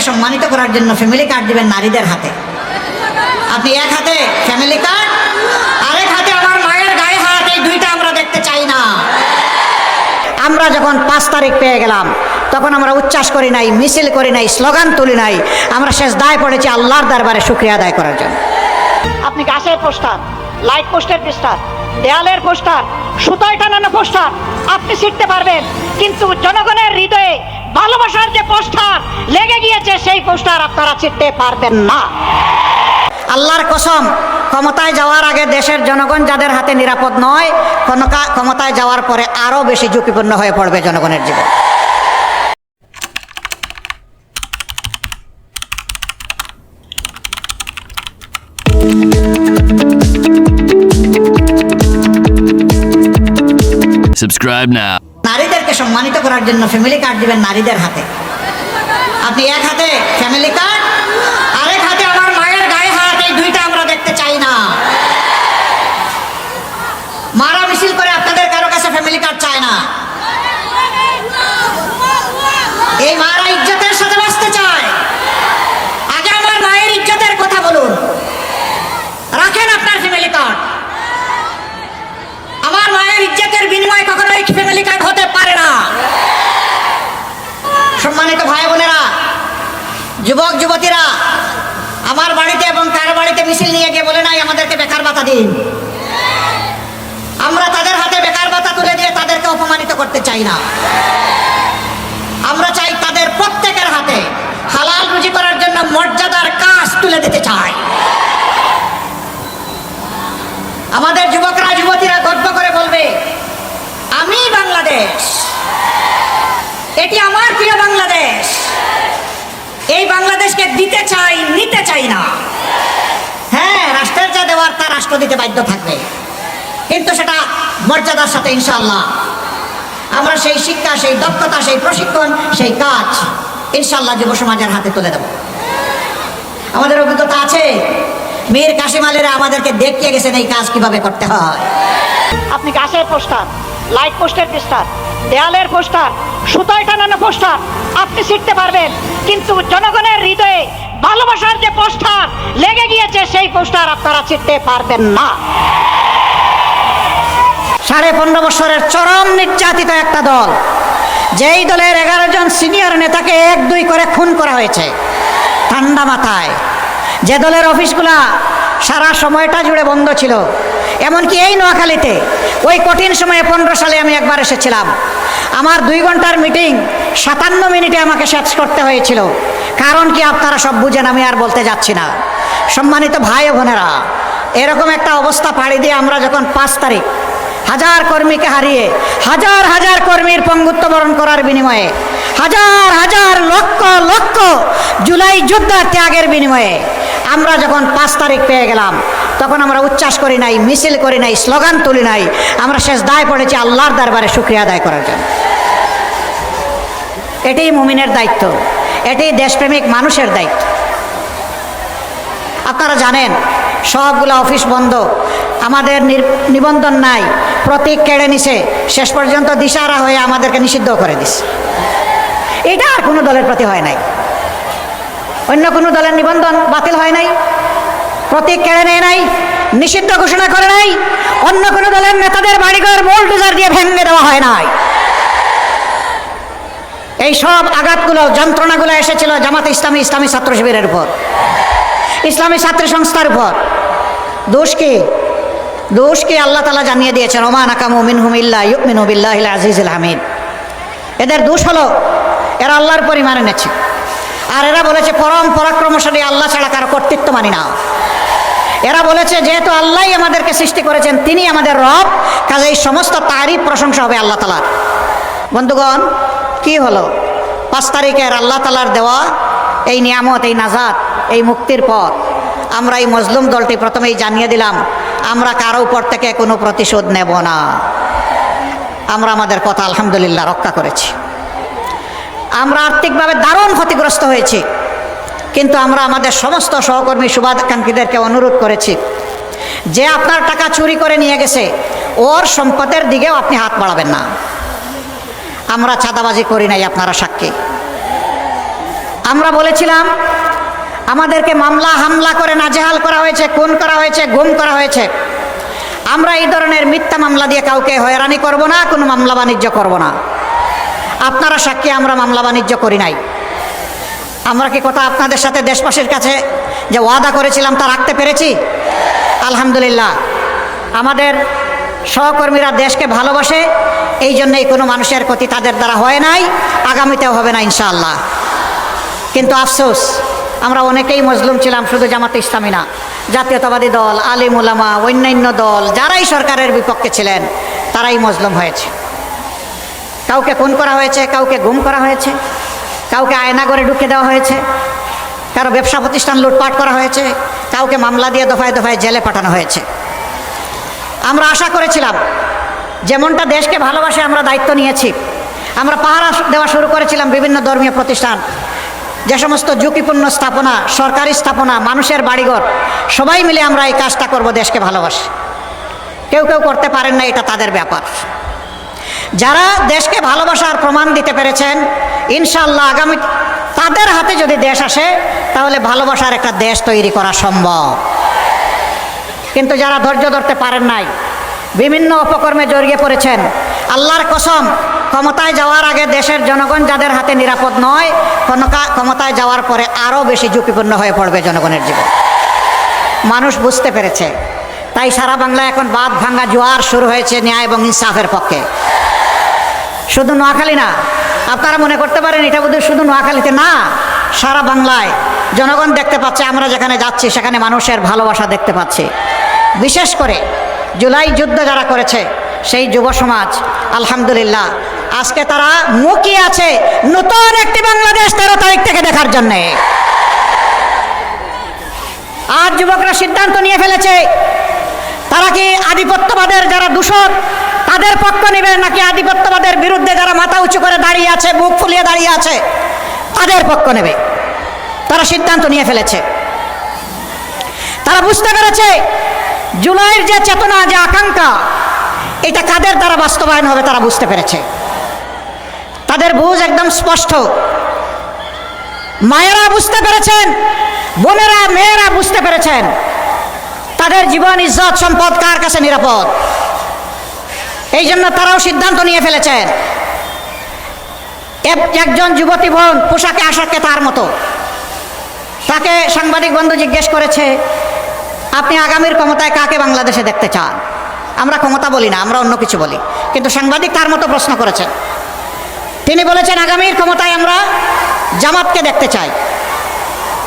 সম্মানিত করার জন্য ফ্যামিলি কার্ড দিবেন নারীদের হাতে। আপনি এক হাতে ফ্যামিলি কার্ড, আরেক হাতে আমার মায়ের গায়ে হাত, এই দুইটা আমরা দেখতে চাই না। আমরা যখন 5 তারিখ পেয়ে গেলাম তখন আমরা উচ্ছ্বাস করি নাই, মিছিল করি নাই, স্লোগান তুলি নাই, আমরা সেজদায় পড়েছি আল্লাহর দরবারে শুকরিয়া আদায় করার জন্য। আপনি গাছের পোস্টার, লাইট পোস্টের পোস্টার, দেয়ালের পোস্টার, সুতোয় টানানো পোস্টার আপনি ছিঁড়তে পারবেন, কিন্তু জনগণের হৃদয়ে ভালোবাসার যে পোস্টার লেগে গিয়েছে সেই পোস্টার আপনারা ছিঁড়তে পারবেন না। আল্লাহর কসম, ক্ষমতায় যাওয়ার আগে দেশের জনগণ যাদের হাতে নিরাপদ নয়, ক্ষমতায় যাওয়ার পরে আরো বেশি ঝুঁকিপূর্ণ হয়ে পড়বে জনগণের জীবন। Subscribe now. নারীদেরকে সম্মানিত করার জন্য ফ্যামিলি কার্ড দিবেন নারীদের হাতে। আপনি এক হাতে ফ্যামিলি কার্ড, আরেক হাতে আমার মায়ের গায়ে হাত, এই দুইটা আমরা দেখতে চাই না। মারা মিছিল করে আপনাদের কারো কাছে ফ্যামিলি কার্ড চায় না। এই মারা ইজ্জতের সাথে বাঁচতে চায়। আগে আমার মায়ের ইজ্জতের কথা বলুন, রাখেন আপনার ফ্যামিলি কার্ড। আমার মায়ের ইজ্জতের বিনিময়ে কখনো এই ফ্যামিলি কার্ড হতে পারে না। সম্মানিত ভাই বোনেরা, যুবক যুবতীরা, আমার বাড়িতে এবং কার বাড়িতে মিছিল নিয়ে গিয়ে বলে নাই আমাদেরকে বেকার ভাতা দিন। আমরা তাদের হাতে বেকার ভাতা তুলে দিয়ে তাদেরকে অপমানিত করতে চাই না। আমরা চাই তাদের প্রত্যেকের হাতে হালাল রুজি করার জন্য মর্যাদার কাজ তুলে দিতে চাই। আমাদের যুবকরা যুবতীরা গর্ব করে বলবে, আমি বাংলাদেশ, এটি আমার প্রিয় বাংলাদেশ। এই বাংলাদেশকে দিতে চাই, নিতে চাই না। হ্যাঁ, রাষ্ট্রের যা দেওয়ার তা রাষ্ট্র দিতে বাধ্য থাকবে, কিন্তু সেটা মর্যাদার সাথে ইনশাআল্লাহ। আমরা সেই শিক্ষা, সেই দক্ষতা, সেই প্রশিক্ষণ, সেই কাজ ইনশাআল্লাহ যুব সমাজের হাতে তুলে দেব। আমাদের অভিজ্ঞতা আছে, মীর কাসিম আলীরা আমাদেরকে দেখিয়ে গেছেন এই কাজ কিভাবে করতে হয়। আপনি গাছের পোস্টার, লাইট পোস্টের পোস্টার, দেয়ালের পোস্টার, সুতোয় টানানো পোস্টার আপনি ছিঁড়তে পারবেন, কিন্তু জনগণের হৃদয়ে ভালোবাসার যে পোস্টার লেগে গিয়েছে সেই পোস্টার আপনারা ছিঁড়তে পারবেন না। 15.5 বছরের চরম নির্যাতিত একটা দল, যেই দলের 11 জন সিনিয়র নেতাকে 1-2 করে খুন করা হয়েছে ঠান্ডা মাথায়, যে দলের অফিসগুলা সারা সময়টা জুড়ে বন্ধ ছিল, এমনকি এই নোয়াখালীতে ওই কঠিন সময়ে 15 সালে আমি একবার এসেছিলাম। আমার 2 ঘন্টার মিটিং 57 মিনিটে আমাকে শেষ করতে হয়েছিল। কারণ কি আপনারা সব বুঝেন, আমি আর বলতে যাচ্ছি না। সম্মানিত ভাই ও বোনেরা, এরকম একটা অবস্থা পাড়ি দিয়ে আমরা যখন 5 তারিখ হাজার কর্মীকে হারিয়ে, হাজার হাজার কর্মীর পঙ্গুত্ব বরণ করার বিনিময়ে, হাজার হাজার লক্ষ লক্ষ জুলাই যোদ্ধার ত্যাগের বিনিময়ে আমরা যখন 5 তারিখ পেয়ে গেলাম তখন আমরা উচ্ছ্বাস করি নাই, মিছিল করি নাই, স্লোগান তুলি নাই, আমরা সেজদায় পড়েছি আল্লাহর দরবারে শুকরিয়া আদায় করার জন্য। এটাই মুমিনের দায়িত্ব, এটাই দেশপ্রেমিক মানুষের দায়িত্ব। আপনারা জানেন সবগুলো অফিস বন্ধ, আমাদের নিবন্ধন নাই, প্রতীক কেড়ে নিছে, শেষ পর্যন্ত দিশারা হয়ে আমাদেরকে নিষিদ্ধ করে দিছে। এটা আর কোনো দলের প্রতি হয় নাই, অন্য কোনো দলের নিবন্ধন বাতিল হয় নাই, প্রতীক কেড়ে নেয় নাই, নিষিদ্ধ ঘোষণা করে নাই, অন্য কোনো দলের নেতাদের বাড়িঘর বুলডোজার দিয়ে ভেঙে দেওয়া হয় নাই। এই সব আঘাতগুলো, যন্ত্রণাগুলো এসেছিল জামাতে ইসলামী, ইসলামী ছাত্র শিবিরের উপর, ইসলামী ছাত্রী সংস্থার উপর। দোষ কি? দোষ কি আল্লাহ তাআলা জানিয়ে দিয়েছেন, ওমা নাকামু মিনহুম ইল্লা ইউমিনু বিল্লাহিল আজিজিল হামিদ। এদের দোষ হলো এরা আল্লাহর উপর ঈমান এনেছে, আর এরা বলেছে পরম পরাক্রমশালী আল্লাহ ছাড়া কারো কর্তৃত্ব মানি না। এরা বলেছে যেহেতু আল্লাহই আমাদেরকে সৃষ্টি করেছেন, তিনি আমাদের রব, কাজে এই সমস্ত তারিফ প্রশংসা হবে আল্লাহ তাআলার। বন্ধুগণ, কি হলো? 5 তারিখের আল্লাহ তাআলার দেওয়া এই নিয়ামত, এই নাজাত, এই মুক্তির পর আমরা এই মজলুম দলটি প্রথমেই জানিয়ে দিলাম, আমরা কারো উপর থেকে কোনো প্রতিশোধ নেব না। আমরা আমাদের কথা আলহামদুলিল্লাহ রক্ষা করেছি। আমরা আর্থিকভাবে দারুণ ক্ষতিগ্রস্ত হয়েছি, কিন্তু আমরা আমাদের সমস্ত সহকর্মী শুভাকাঙ্ক্ষীদেরকে অনুরোধ করেছি যে আপনার টাকা চুরি করে নিয়ে গেছে, ওর সম্পদের দিকেও আপনি হাত বাড়াবেন না। আমরা চাঁদাবাজি করি নাই, আপনারা সাক্ষী। আমরা বলেছিলাম আমাদেরকে মামলা হামলা করে নাজেহাল করা হয়েছে, খুন করা হয়েছে, গুম করা হয়েছে। আমরা এই ধরনের মিথ্যা মামলা দিয়ে কাউকে হয়রানি করব না, কোনো মামলা বাণিজ্য করব না। আপনারা সাক্ষী, আমরা মামলা বাণিজ্য করি নাই। আমরা কি কথা আপনাদের সাথে দেশবাসীর কাছে যে ওয়াদা করেছিলাম তা রাখতে পেরেছি? আলহামদুলিল্লাহ। আমাদের সহকর্মীরা দেশকে ভালোবাসে, এই জন্যই কোনো মানুষের ক্ষতি তাদের দ্বারা হয় নাই, আগামীতেও হবে না ইনশাআল্লাহ। কিন্তু আফসোস, আমরা অনেকেই মজলুম ছিলাম, শুধু জামাতে ইসলামী না, জাতীয়তাবাদী দল, আলিম উলামা, অন্যান্য দল যারাই সরকারের বিপক্ষে ছিলেন তারাই মজলুম হয়েছে। কাউকে খুন করা হয়েছে, কাউকে গুম করা হয়েছে, কাউকে আয়নাঘরে ঢুকে দেওয়া হয়েছে, কারো ব্যবসা প্রতিষ্ঠান লুটপাট করা হয়েছে, কাউকে মামলা দিয়ে দফায় দফায় জেলে পাঠানো হয়েছে। আমরা আশা করেছিলাম যেমনটা দেশকে ভালোবাসে আমরা দায়িত্ব নিয়েছি, আমরা পাহারা দেওয়া শুরু করেছিলাম বিভিন্ন ধর্মীয় প্রতিষ্ঠান, যে সমস্ত ঝুঁকিপূর্ণ স্থাপনা, সরকারি স্থাপনা, মানুষের বাড়িঘর, সবাই মিলে আমরা এই কাজটা করব দেশকে ভালোবাসি। কেউ কেউ করতে পারেন না, এটা তাদের ব্যাপার। যারা দেশকে ভালোবাসার প্রমাণ দিতে পেরেছেন, ইনশাআল্লাহ আগামী তাদের হাতে যদি দেশ আসে তাহলে ভালোবাসার একটা দেশ তৈরি করা সম্ভব। কিন্তু যারা ধৈর্য ধরতে পারেন নাই, বিভিন্ন অপকর্মে জড়িয়ে পড়েছেন, আল্লাহর কসম, ক্ষমতায় যাওয়ার আগে দেশের জনগণ যাদের হাতে নিরাপদ নয়, ক্ষমতায় যাওয়ার পরে আরও বেশি ঝুঁকিপূর্ণ হয়ে পড়বে জনগণের জীবন। মানুষ বুঝতে পেরেছে, তাই সারা বাংলায় এখন বাঁধ ভাঙ্গা জোয়ার শুরু হয়েছে ন্যায় এবং ইনসাফের পক্ষে। শুধু নোয়াখালী না, আপনারা মনে করতে পারেন এটা বোধহয় শুধু নোয়াখালীতে, না, সারা বাংলায় জনগণ দেখতে পাচ্ছে, আমরা যেখানে যাচ্ছি সেখানে মানুষের ভালোবাসা দেখতে পাচ্ছি। বিশেষ করে জুলাই যুদ্ধ যারা করেছে সেই যুব সমাজ, আলহামদুলিল্লাহ, আজকে তারা মুখিয়ে আছে নতুন একটি বাংলাদেশ 13 তারিখ থেকে দেখার জন্যে। আজ যুবকরা সিদ্ধান্ত নিয়ে ফেলেছে, তারা কি আধিপত্যবাদের যারা দূষক তাদের পক্ষ নেবে, নাকি আধিপত্যবাদের বিরুদ্ধে যারা মাথা উঁচু করে দাঁড়িয়ে আছে, বুক ফুলিয়ে দাঁড়িয়ে আছে, তাদের পক্ষ নেবে। তারা সিদ্ধান্ত নিয়ে ফেলেছে। তারা বুঝতে পেরেছে জুলাইয়ের যে চেতনা, যে আকাঙ্ক্ষা, এটা কাদের দ্বারা বাস্তবায়ন হবে তারা বুঝতে পেরেছে। তাদের বুঝ একদম স্পষ্ট। মায়েরা বুঝতে পেরেছেন, বোনেরা, মেয়েরা বুঝতে পেরেছেন তাদের জীবন, ইজ্জত, সম্পদ কার কাছে নিরাপদ। এই জন্য তারাও সিদ্ধান্ত নিয়ে ফেলেছেন। একজন যুবতী বোন পোশাকে আশাকে তার মতো, তাকে সাংবাদিক বন্ধু জিজ্ঞেস করেছে, আপনি আগামীর ক্ষমতায় কাকে বাংলাদেশে দেখতে চান? আমরা ক্ষমতা বলি না, আমরা অন্য কিছু বলি, কিন্তু সাংবাদিক তার মতো প্রশ্ন করেছেন। তিনি বলেছেন, আগামীর ক্ষমতায় আমরা জামাতকে দেখতে চাই।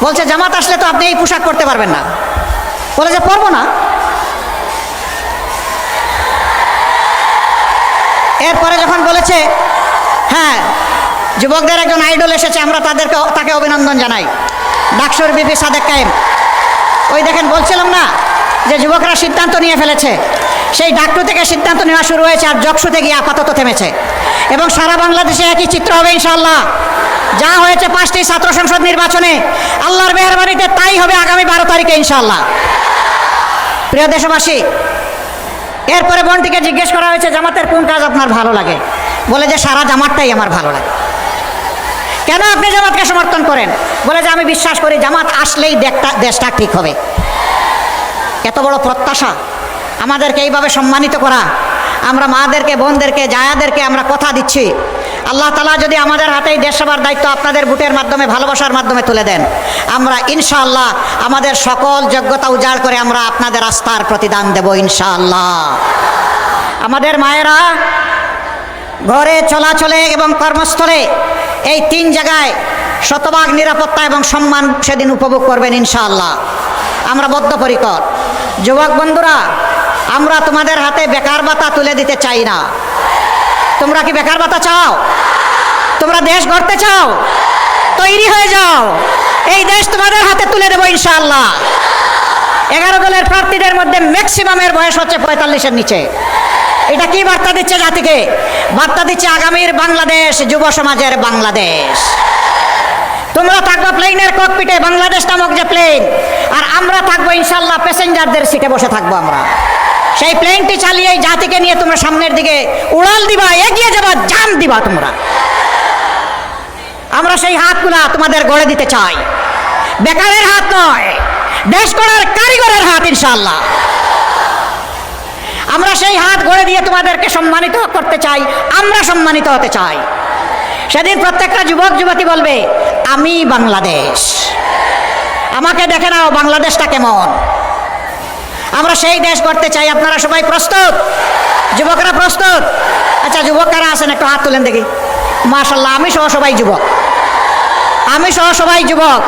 বলছে, জামাত আসলে তো আপনি এই পোশাক পরতে পারবেন না। বলে যে পরবো না। এরপরে যখন বলেছে, হ্যাঁ, যুবকদের একজন আইডল এসেছে, আমরা তাকে অভিনন্দন জানাই, ডাকসুর বিপি সাদেক কায়েম। ওই দেখেন, বলছিলাম না যে যুবকরা সিদ্ধান্ত নিয়ে ফেলেছে, সেই ডাকটু থেকে সিদ্ধান্ত নেওয়া শুরু হয়েছে, আর জকসুতে গিয়ে আপাতত থেমেছে। এবং সারা বাংলাদেশে একই চিত্র হবে ইনশাআল্লাহ। যা হয়েছে 5টি ছাত্র সংসদ নির্বাচনে, আল্লাহর মেহেরবানিতে তাই হবে আগামী 12 তারিখে ইনশাআল্লাহ। প্রিয় দেশবাসী, এরপরে বোনটিকে জিজ্ঞেস করা হয়েছে, জামাতের কোন কাজ আপনার ভালো লাগে? বলে যে সারা জামাতটাই আমার ভালো লাগে। কেন আপনি জামাতকে সমর্থন করেন? বলে যে আমি বিশ্বাস করি জামাত আসলেই দেশটা ঠিক হবে। এত বড় প্রত্যাশা, আমাদেরকে এইভাবে সম্মানিত করা, আমরা মাদেরকে, বোনদেরকে, জায়াদেরকে আমরা কথা দিচ্ছি, আল্লাহ তাআলা যদি আমাদের হাতেই দেশ সেবার দায়িত্ব আপনাদের ভোটের মাধ্যমে, ভালোবাসার মাধ্যমে তুলে দেন, আমরা ইনশাআল্লাহ আমাদের সকল যোগ্যতা উজাড় করে আমরা আপনাদের আস্থার প্রতিদান দেব ইনশাআল্লাহ। আমাদের মায়েরা ঘরে, চলাচলে এবং কর্মস্থলে এই 3 জায়গায় শতভাগ নিরাপত্তা এবং সম্মান সেদিন উপভোগ করবেন ইনশাআল্লাহ। আমরা বদ্ধপরিকর। যুবক বন্ধুরা, আমরা তোমাদের হাতে বেকার ভাতা তুলে দিতে চাই না। তোমরা কি বেকার ভাতা চাও? তোমরা দেশ গড়তে চাও? তৈরি হয়ে যাও, এই দেশ তোমাদের হাতে তুলে দেবো ইনশাআল্লাহ। 11 দলের প্রার্থীদের মধ্যে ম্যাক্সিমামের বয়স হচ্ছে 45-এর নিচে। এটা কি বার্তা দিচ্ছে জাতিকে? বার্তা দিচ্ছে আগামীর বাংলাদেশ যুব সমাজের বাংলাদেশ। তোমরা থাকবা প্লেনের ককপিটে, বাংলাদেশ নামক যে প্লেন, আর আমরা থাকবো ইনশাআল্লাহ প্যাসেঞ্জারদের সিটে বসে থাকবো আমরা। সেই প্লেনটি চালিয়ে জাতিকে নিয়ে তোমরা সামনের দিকে উড়াল দিবা, এগিয়ে যাবা, জান দিবা তোমরা। আমরা সেই হাতগুলা তোমাদের গড়ে দিতে চাই, বেকারের হাত নয়, দেশ গড়ার কারিগরের হাত ইনশাআল্লাহ। আমরা সেই হাত গড়ে দিয়ে তোমাদেরকে সম্মানিত করতে চাই, আমরা সম্মানিত হতে চাই। সেদিন প্রত্যেকটা যুবক যুবতী বলবে আমি বাংলাদেশ, আমাকে দেখে নাও বাংলাদেশটা কেমন। আমরা সেই দেশ গড়তে চাই। আপনারা সবাই প্রস্তুত? যুবকরা প্রস্তুত? আচ্ছা, যুবক কারা আছেন একটু হাত তুলেন দেখি। মাশাআল্লাহ, আমি সহ সবাই যুবক, আমি সহ সবাই যুবক।